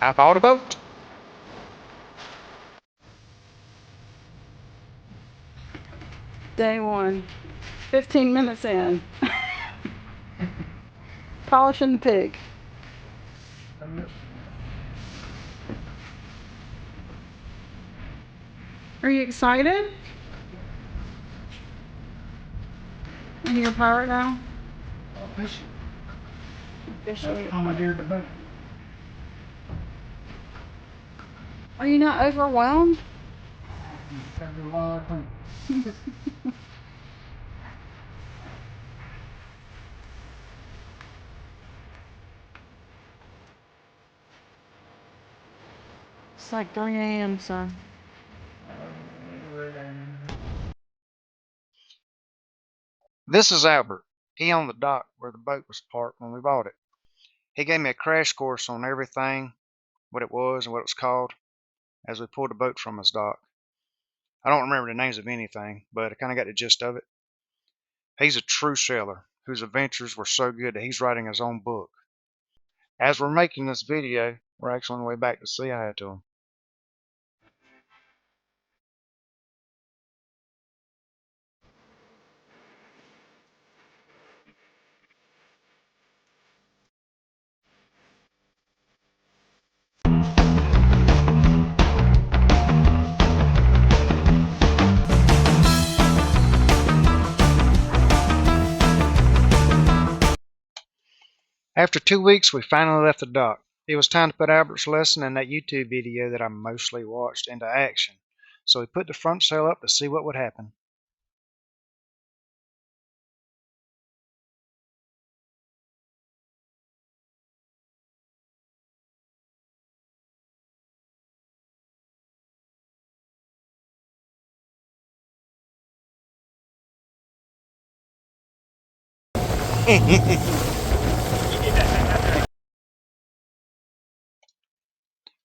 I bought a boat. Day one, 15 minutes in. Polishing the pig. Are you excited? Are you a pirate now? Fishing. Fishing. Commandeered the boat. Are you not overwhelmed? Every lot of things. It's like 3 a.m., son. This is Albert. He owned the dock where the boat was parked when we bought it. He gave me a crash course on everything, what it was and what it was called, as we pulled the boat from his dock. I don't remember the names of anything, but I kind of got the gist of it. He's a true sailor whose adventures were so good that he's writing his own book. As we're making this video, we're actually on the way back to say hi to him. After 2 weeks, we finally left the dock. It was time to put Albert's lesson and that YouTube video that I mostly watched into action. So we put the front sail up to see what would happen.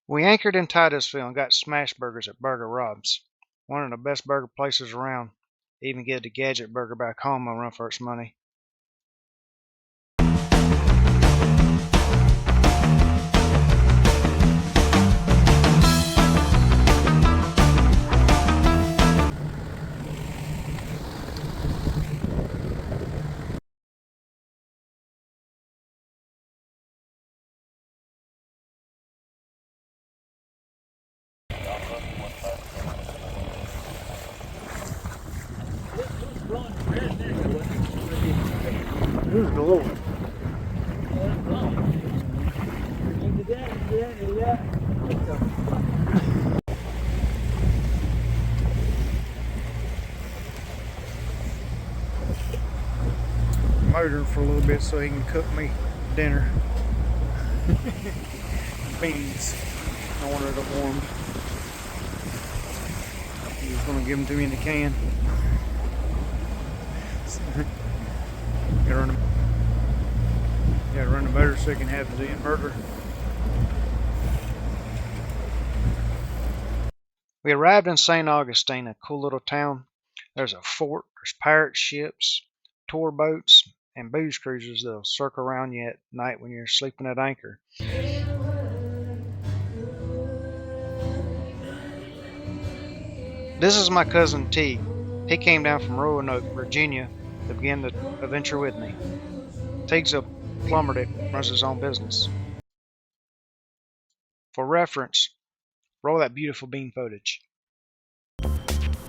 We anchored in Titusville and got smash burgers at Burger Rob's, one of the best burger places around. Even get the Gadget Burger back home on run for its money. Who's glowing? Motoring for a little bit so he can cook me dinner. Beans. I wanted it warmed. He's gonna give them to me in the can. Gotta run the motor so I can have the inverter. We arrived in St. Augustine, a cool little town. There's a fort, there's pirate ships, tour boats, and booze cruisers that'll circle around you at night when you're sleeping at anchor. This is my cousin Teague. He came down from Roanoke, Virginia to begin the adventure with me. Teague's a plumber that runs his own business. For reference, roll that beautiful bean footage.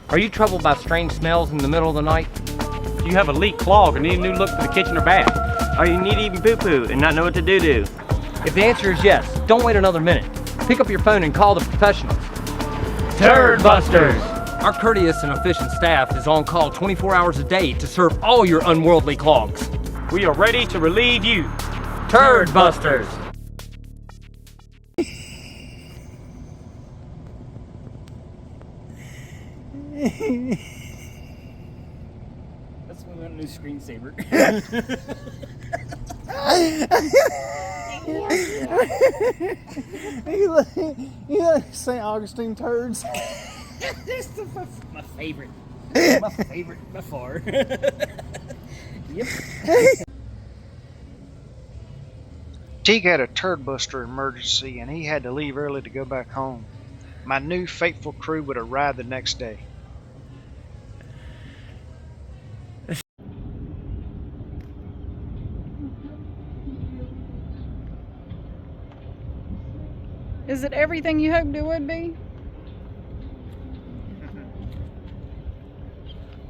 Are you troubled by strange smells in the middle of the night? Do you have a leak, clog, or need a new look for the kitchen or bath? Are you need to even poo-poo and not know what to do? If the answer is yes, don't wait another minute. Pick up your phone and call the professionals. Turd Busters! Our courteous and efficient staff is on call 24 hours a day to serve all your unworldly clogs. We are ready to relieve you. Turd Busters! That's my new screensaver. You like St. Augustine turds? That's my favorite. My favorite by far. Yep. Teague had a turd buster emergency and he had to leave early to go back home. My new faithful crew would arrive the next day. Is it everything you hoped it would be?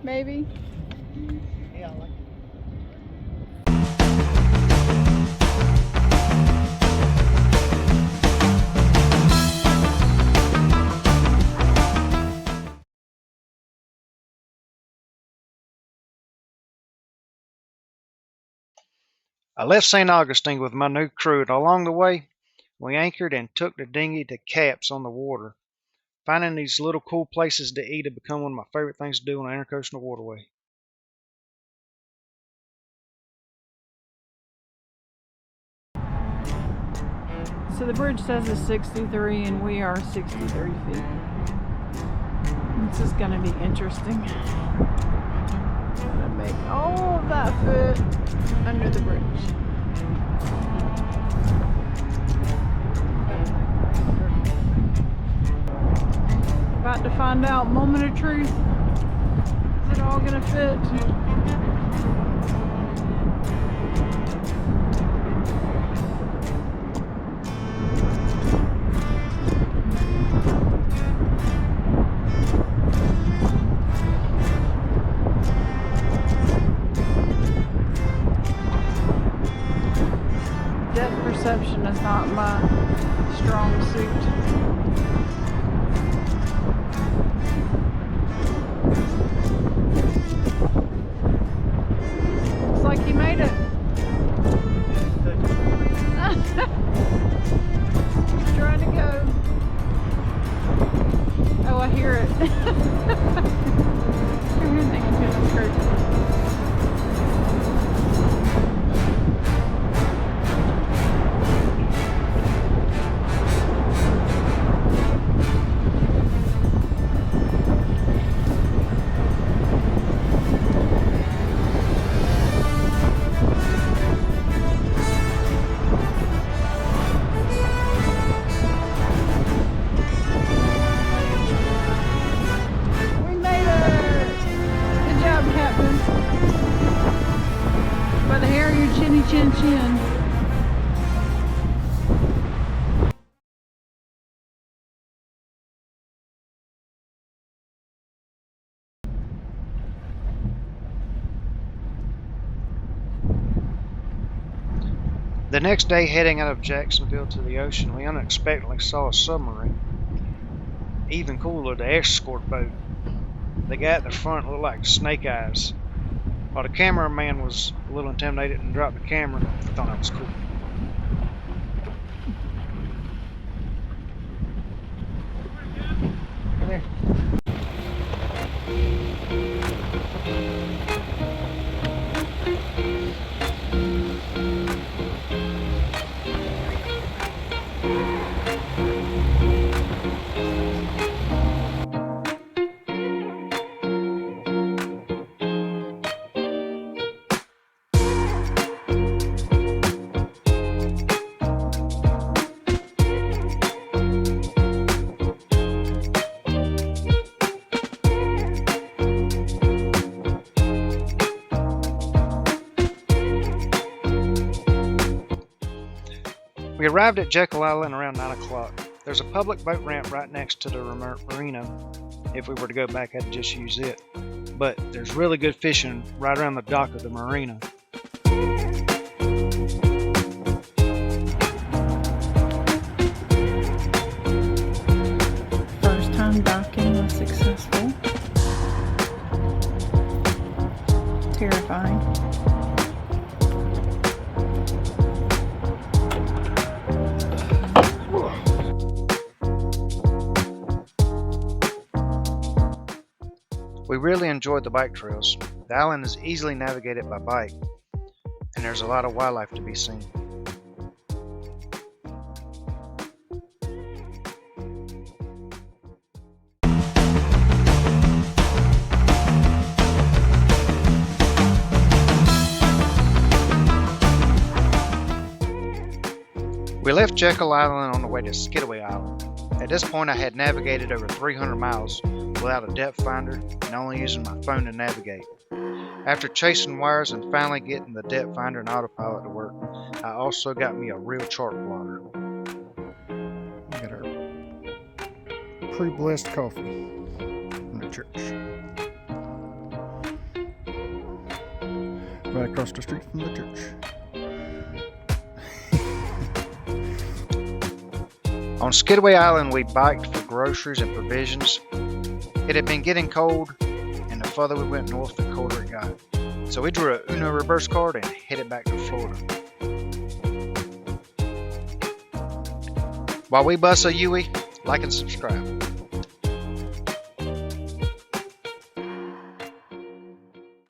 Maybe. Yeah, I like it. I left St. Augustine with my new crew, and along the way, we anchored and took the dinghy to caps on the water. Finding these little cool places to eat had become one of my favorite things to do on the intracoastal waterway. So the bridge says it's 63 and we are 63 feet. This is gonna be interesting. Gonna make all of that fit under the bridge. About to find out, moment of truth. Is it all gonna fit? Depth perception is not my strong suit. Looks like you made it. Keep trying to go. Oh, I hear it. Everything is gonna hurt. We made it! Good job, Captain. By the hair of your chinny chin chin. The next day, heading out of Jacksonville to the ocean, we unexpectedly saw a submarine. Even cooler, the escort boat. The guy at the front looked like Snake Eyes. While the cameraman was a little intimidated and dropped the camera, I thought that was cool. Come here. We arrived at Jekyll Island around 9 o'clock. There's a public boat ramp right next to the marina. If we were to go back, I'd just use it. But there's really good fishing right around the dock of the marina. First time docking was successful. Terrifying. We really enjoyed the bike trails. The island is easily navigated by bike, and there's a lot of wildlife to be seen. We left Jekyll Island on the way to Skidaway Island. At this point, I had navigated over 300 miles without a depth finder and only using my phone to navigate. After chasing wires and finally getting the depth finder and autopilot to work, I also got me a real chart plotter. Get our pre-blessed coffee from the church. Right across the street from the church. On Skidaway Island, we biked for groceries and provisions. It had been getting cold, and the further we went north, the colder it got. So we drew a Uno reverse card and headed back to Florida. While we bust a Yui, like and subscribe.